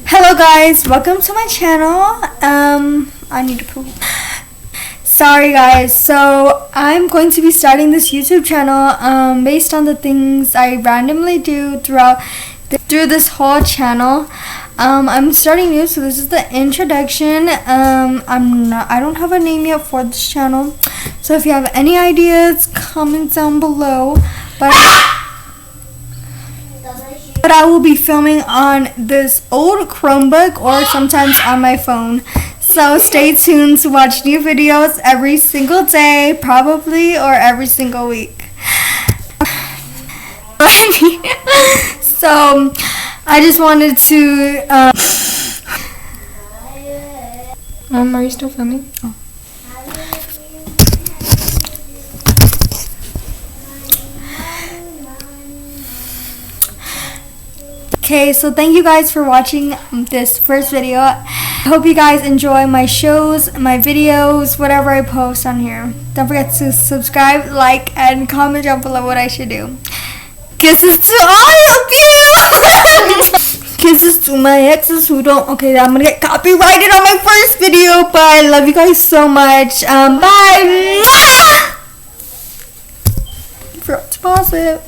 Hello guys, welcome to my channel. I need to poop. Sorry guys, so I'm going to be starting this YouTube channel based on the things I randomly do through this whole channel. I'm starting new, so this is the introduction. I don't have a name yet for this channel, so if you have any ideas, comment down below. But I will be filming on this old Chromebook or sometimes on my phone. So stay tuned to watch new videos every single day, probably, or every single week. So I just wanted to are you still filming? Oh. Okay, so thank you guys for watching this first video. I hope you guys enjoy my shows, my videos, whatever I post on here. Don't forget to subscribe, like, and comment down below what I should do. Kisses to all of you! Kisses to my exes who don't. Okay, I'm gonna get copyrighted on my first video, but I love you guys so much. Bye! Forgot to pause it.